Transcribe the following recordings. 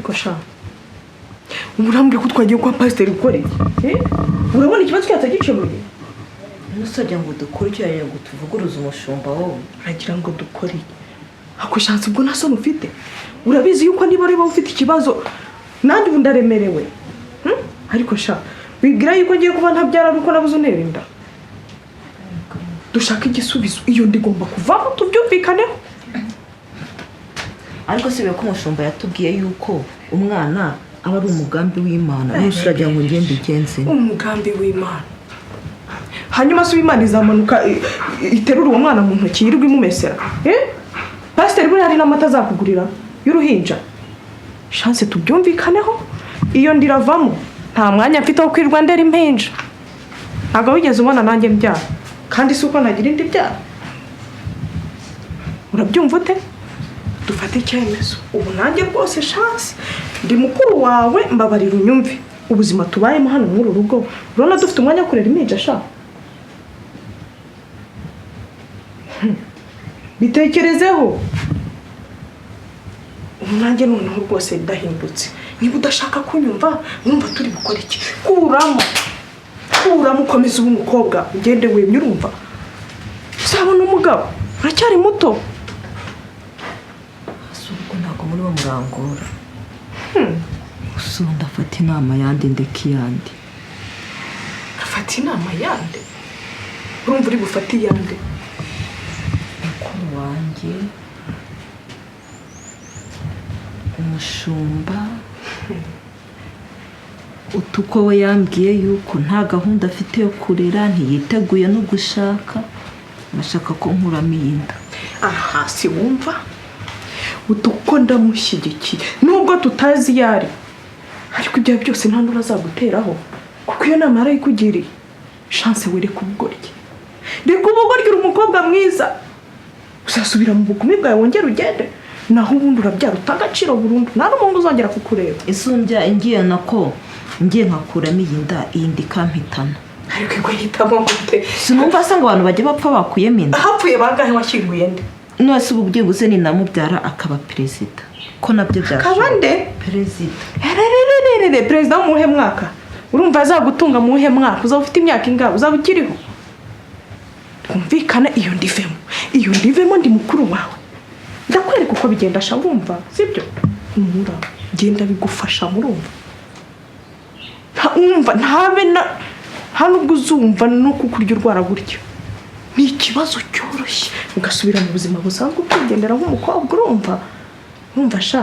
ariko sha urambwira ko twagiye kwa pasiteri ukore urabona ikibazo cyatagikemuye nusajya ngo dukore icyo yari ngo tuvuguruze umushumba wowe uragira ngo dukore akushatse ubwo nta soni ufite urabizi yuko niba ari wowe ufite ikibazo nanjye ubu ndaremerewe ariko sha wibwira yuko ngiye kuba ntabyara nuko nabuze untera inda dushaka igisubizo iyo ndigomba kuvamo tubyumvikaneho ariko sibe ko umushumba yatubwiye yuko umwana aba ari umugambi w'Imana nusajya ngo ngende igenze umugambi w'Imana hanyuma se Imana izamanuka iterura uwo mwana mu ntoki yirirwa imumesera pasiteri buri hari n'amata azakugurira y'uruhinja chance tubyumvikaneho iyo ndiravamo nta mwanya mfite wo kwirwa ndera impinja ntabwo wigeze ubona nanjye mbyara kandi si uko nagira indi byara urabyumva ute dufate icyemezo ubu nanjye rwose chance ndi mukuru wawe mbabarira unyumve ubuzima tubayemo hano muri uru rugo urabona dufite umwanya wo kurera impinja sha bitekerezeho ubu nanjye noneho rwose ndahindutse niba udashaka kunyumva wumva turi gukora iki kuramo ukomeza ubu umukobwa ugende wemye urumva uzabona umugabo uracyari muto asuko ntabwo muri bo murangora usunda afata inama yandi ndeka iyandi afata inama yandi urumva uri bufate iyandi mukuru wanjye umushumba Utuko we yambwiye yuko nta gahunda afite yo kurera ntiyiteguye no gushaka nashaka ko nkuramo iyinda aha si wumva Utuko ndamushyigikiye nubwo tutazi yari ariko ibyo byose nta ndura azaguteraho kuko iyo nama yarayikugiriye chance were kubugorye reka ubugorye uri umukobwa mwiza uzasubira mu bugumi bwawe wongera ugende naho ubundi urabyara utagaciro burundu nta n'umuntu uzongera kukureba isumbya ingiye nako ngiye nkakuramo iyinda iyindi kampitana ariko ego hitamo gute sinumva se ngo abantu bajye bapfa bakuyemo inda hapfuye bangahe washyinguye nde nose ubu byibuze ni namubyara akaba perezida ko nabyo byashoboka kabande perezida perezida wo muhe mwaka urumva azagutunga muhe mwaka uzaba ufite imyaka ingahe uzaba ukiriho twumvikana iyo ndivemo ndi mukuru wawe ndakwereka uko bigenda sha wumva sibyo umura genda bigufasha murumva umva ntabe nta nubwo uzumva no kukurya urwara gutyo ni ikibazo cyoroshye ugasubira mu buzima busanzwe ukigendera nk'umukobwa urumva sha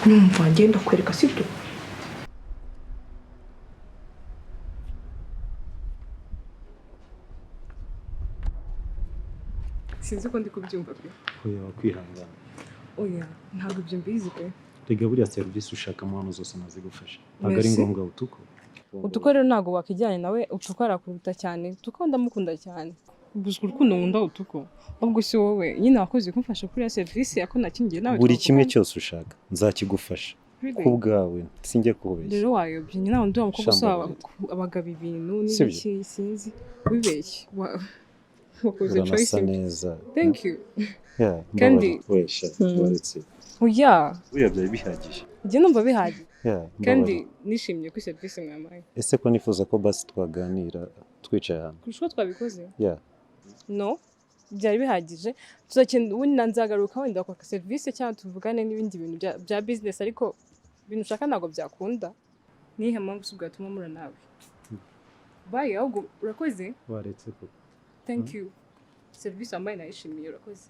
numva ngenda kwereka sibyo sinzi ko ndi kubyumva pe oya kwihangana oya ntabwo ibyo mbizi pe rega buriya serivisi ushakamo hano zose nazigufasha ntabwo ari ngombwa Utuko rero ntabwo wakijyanye nawe Utuko arakuruta cyane Utuko ndamukunda cyane ubuzwe urukundo nkunda Utuko ahubwo si wowe nyine wakoze kumfasha kuri ya serivisi yako nakingiye nawe buri kimwe cyose ushaka nzakigufasha kubwawe sinjye kubeshya rero wayobye nyine nawe ndumva ko gusaba abagabo ibintu n'iki sinzi wibeshye wakoze choice neza thank you kandi wesha waretse oya byari bihagije njye numva bihagije kandi nishimye ko serivisi mwamaye ese ko nifuza ko basi twaganira twicaye hano kurusha twabikoze no byari bihagije tuzakenda ubundi nanzagaruka wenda kwa serivisi cyangwa tuvugane n'ibindi bintu bya business ariko ibintu ushaka ntabwo byakunda nihe mpamvu ubwatuma mura nawe bye ahubwo urakoze waretse ko thank you serivisi wambaye nayishimiye urakoze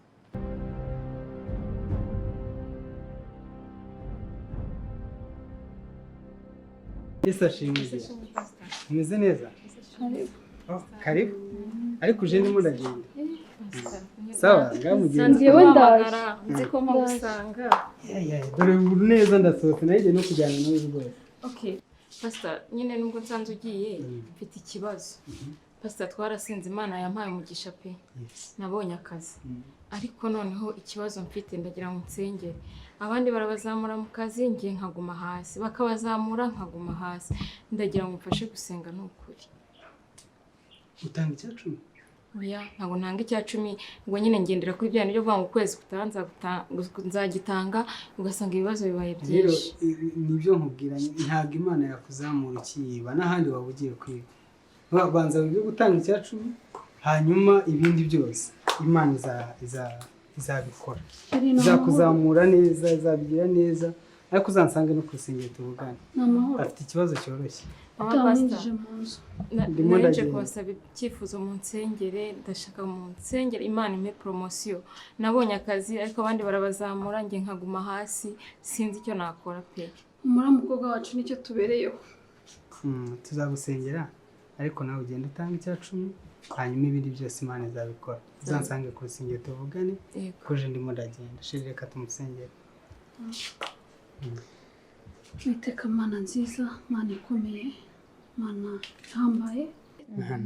Isashimiye. Umeze neza? Karibu. Ariko uje ndimo ndagenda. Sawa, ngamugiye. Sangiye wendagara, nzi ko mpagusanga. Dore uru neza ndasohoka nagiye no kujyana nawe rwose. Okay. Pastor, nyine nubwo nsanze ugiye mfite ikibazo. Pastor twarasinze Imana yampaye umugisha pe. Nabonye akazi. Ariko noneho ikibazo mfite ndagira ngo nsengere. Abandi barabazamura mu kazi ngiye nkaguma hasi bakabazamura nkaguma hasi ndagira ngo mfashe gusenga n'ukuri utanga icyacu oya ntabwo ntanga icya 10 ngo nyine ngendera kuri bya nibyo banga ukwezi kutanza nzagitanga ugasanga ibibazo bibaye byinshi. Nibyo nkubwira ntabwo Imana yakuzamura ukiyiba n'ahandi waba ugiye kwiba. Banza wige gutanga icya 10 hanyuma ibindi byose Imana izabikora. Izakuzamura neza, izabigira neza. Ariko uzansange no kusengera tuvugane. Afite ikibazo cyoroshye. Ndimo ndaje kubasaba icyifuzo mu nsengere, ndashaka mu nsengere Imana impe promotion. Nabonye akazi ariko abandi barabazamura nge nkaguma hasi, sinzi icyo nakora pe. Umukobwa wacu nicyo tubereyeho. Tuzagusengera ariko nawe ugenda utanga icya 10 hanyuma ibindi byose Imana izabikora. Uzansange kusengera tuvugane koje ndimo ndagenda. Reka tumusengere. Witeka Mana nziza, Mana ikomeye, Mana ihambaye,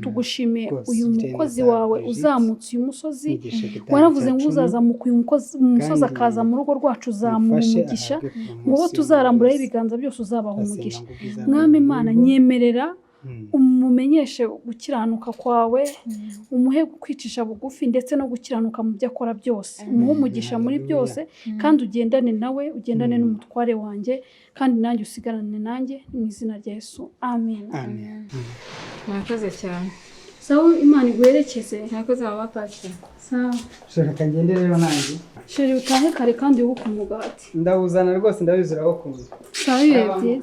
tugushimiye uyu mukozi wawe uzamutse uyu musozi. Waravuze ngo uzazamuka uyu musozi akaza mu rugo rwacu uzamuha umugisha, ngo bo tuzaramburaho ibiganza byose uzabaha umugisha. Mwami Imana nyemerera umumenyeshe gukiranuka kwawe, umuhe kwicisha bugufi ndetse no gukiranuka mu byo akora byose. Umuhe umugisha muri byose kandi ugendane nawe, ugendane n'umutware wanjye kandi nanjye usigarane nanjye mu izina rya Yesu. Amen. Murakoze cyane. Sawa Imana iguherekeze. Murakoze mama Pastor. Sawa. Shaka ngende rero nanjye. Sheri utahe kare kandi ubuke umugati. Ndawuzana rwose ndabizuraho kumva. Sawa yebye.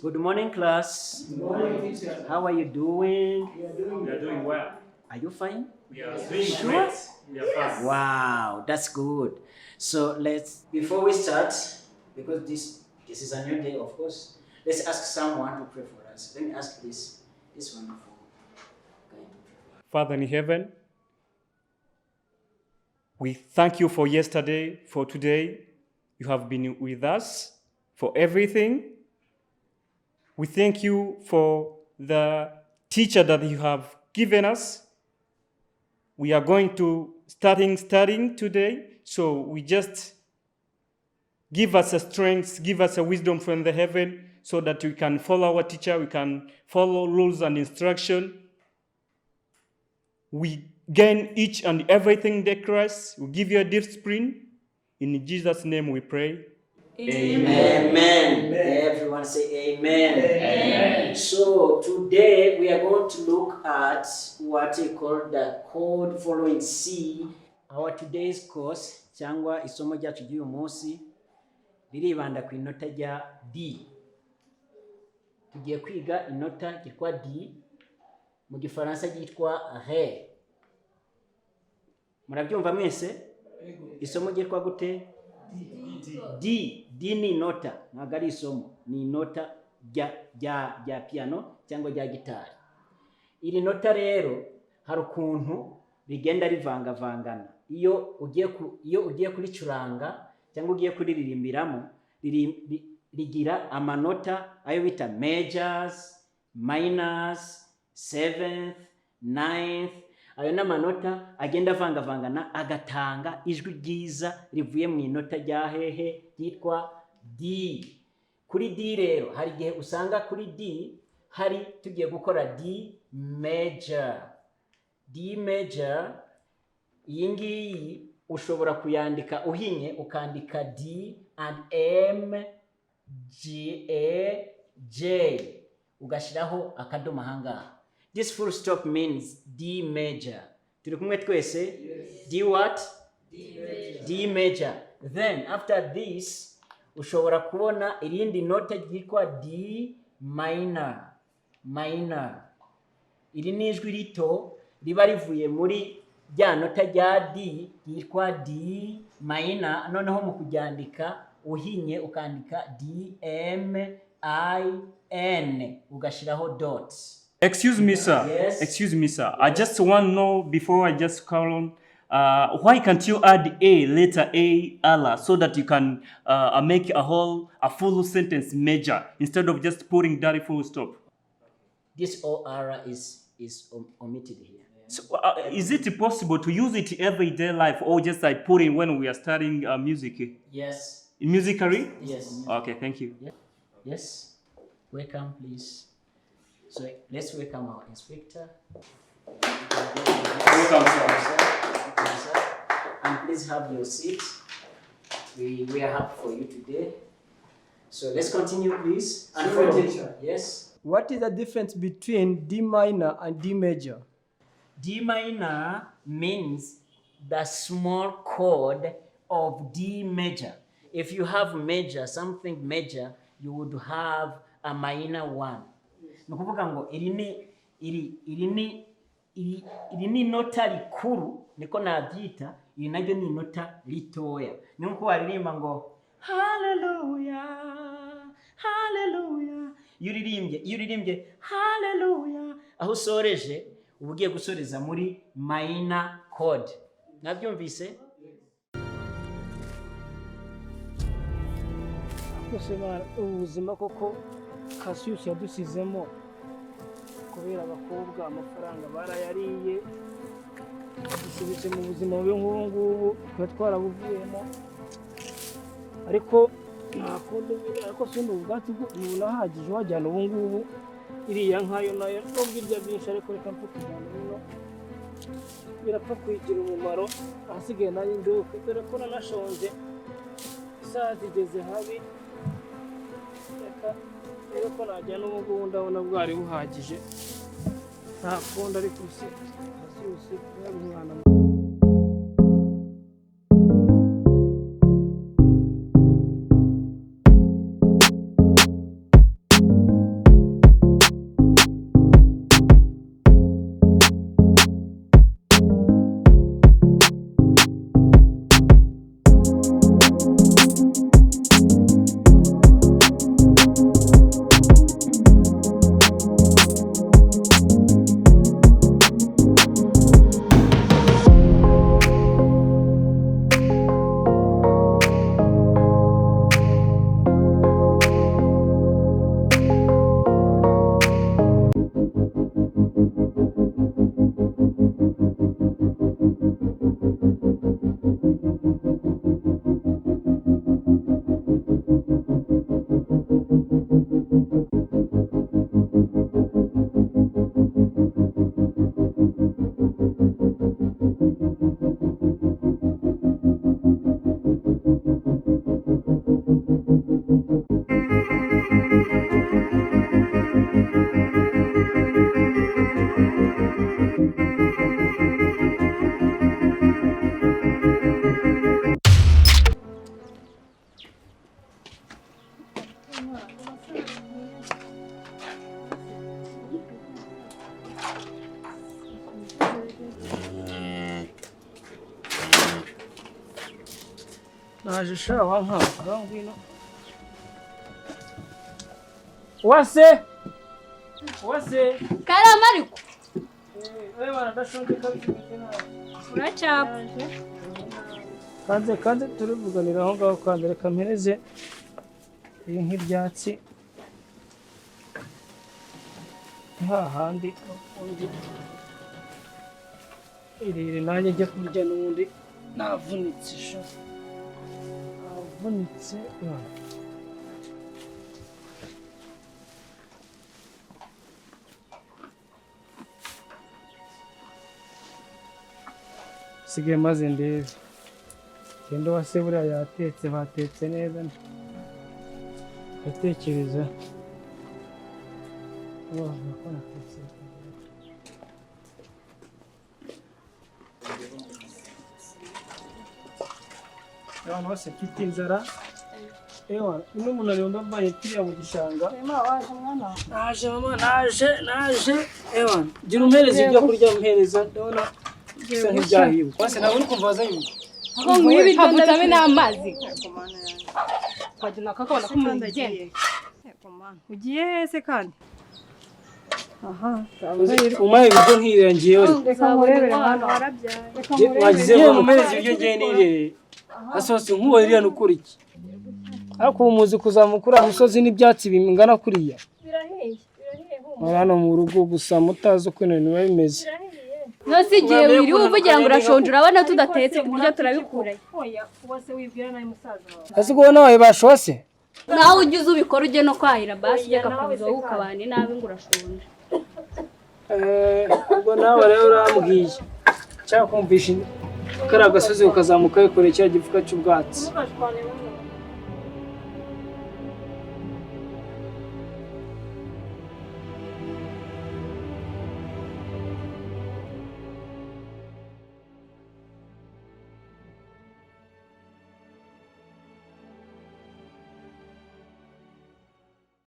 Good morning, class. Good morning, teacher. How are you doing? We are doing well. Are you fine? We are doing great. We are fine. Wow, that's good. So before we start, because this is a new day, of course, let's ask someone to pray for us. Let me ask this wonderful guy to pray. Father in heaven, we thank you for yesterday, for today. You have been with us for everything. We thank you for the teacher that you have given us. We are going to studying today, so we just give us a strength, give us a wisdom from the heaven, so that we can follow our teacher, we can follow rules and instruction. We gain each and everything that Christ. We give you a deep spring. In Jesus' name we pray. Amen. Amen. Everyone say amen. Amen. So today we are going to look at what we call the chord following C. Our today's course, cyangwa isomo ryacu ry'uyu munsi, riribanda ku inota rya D. Tugiye kwiga inota ryitwa D, mu gifaransa ryitwa Ré. murabyumva mwese isomo ryitwa gute D ni inota ntabwo ari isomo ni inota rya piano cyangwa rya gitari iri nota rero hari ukuntu rigenda rivangavangana iyo ugiye kuricuranga cyangwa ugiye kuriririmbiramo rigira amanota ayo bita majors, minors, 7th, 9th. Ayo n'amanota agenda avangavangana agatanga ijwi ryiza rivuye mu inota rya hehe ryitwa D. Kuri D rero hari igihe usanga kuri D hari tugiye gukora D major. D major iyi ngiyi ushobora kuyandika uhinye ukandika D and M G A J ugashiraho akadomo ahangaha. This full stop means D major. Turi kumwe twese? Yes. D what? D major. D major. Then after this ushobora kubona irindi nota ryitwa D minor. Minor. Iri ni ijwi rito riba rivuye muri rya nota rya D ryitwa D minor, noneho mu kuryandika uhinye ukandika D M I N ugashiraho dots. Excuse me, sir. Yes. Excuse me, sir. I just want to know before I just call on, why can't you add a letter A, Allah, so that you can make a full sentence major instead of just putting that full stop? This OR is omitted here. So, is it possible to use it everyday life or just like put it when we are studying music? Yes. In musically? Yes. Okay, thank you. Yes. Welcome, please. So let's welcome our inspector. Welcome, sir. And please have your seat. We are happy for you today. So let's continue, please. And Sorry, for teacher. yes. What is the difference between D minor and D major? D minor means the small chord of D major. If you have major, something major, you would have a minor one. Ni ukuvuga ngo iri ni nota rikuru niko nabyita, iri naryo ni nota ritoya. Ni nko waririmba ngo hallelujah hallelujah. Iyo uririmbye hallelujah aho usoreje uba ugiye gusoreza muri minor chord. Nabyumvise? Ubuzima koko Cassius yadusizemo kubera abakobwa amafaranga barayariye, dusubitse mu buzima bubi nk'ubu ngubu twa twarabuvuyemo, ariko ntakundi, ariko sindi ubwatsi bunahagije wajyana ubu ngubu iriya nkayo nayo nubwo irya byinshi, ariko reka mpfa kujyana bino birapfa kwigira umumaro, ahasigaye nanjye nduke dore ko nanashonje isaha zigeze habi. Rero ko najyana ubu ngubu ndabona bwari buhagije, nta kundi ariko Cassius yari umwana. naje sha wankanga ngwino wase karama ariko baradashonje kabisa uracapa kanze turivuganira aho ngaho kandi reka mpereze iyi nk'ibyatsi hahandi undi irire nanjye njya kurya n'ubundi navunitse sha navunitse sigaye maze ndebe genda wase buriya yatetse batetse neza ndatekereza abantu bose mfite inzara ewa ino umunaniro ndambaye kiriya mu gishanga naje mama naje ewa gira umpereza ibyo kurya mpereza ndabona bisa nk'ibyahiwe kwase nawe uri kumva wazanye aho nkwibi havutame n'amazi wagina kakabona ko umuntu agenda ugiye hese kandi umaye ibiryo nk'iriya ngiyewe reka murebere mwana warabyaye wagize ngo mumereze ibiryo ngiye nirere asohotse nk'uwo ririya nukuri iki ariko ubu muzi kuzamukura umusozi n'ibyatsi bingana kuriya birahiye hano mu rugo gusa mutazi uko ibintu biba bimeze nose igihe wiriwe uvugira ngo urashonje urabona tudatetse ku buryo turabikurayo ese ubwo nawe bashose nawe ujye uza ubikora ujye no kwahira basi ujye kakuza wowe ukabana nabi ngo urashonje ubwo nawe rero urambwiye cyangwa kumvisha kariya gasozi ukazamuka wikoreye cya gifuka cy'ubwatsi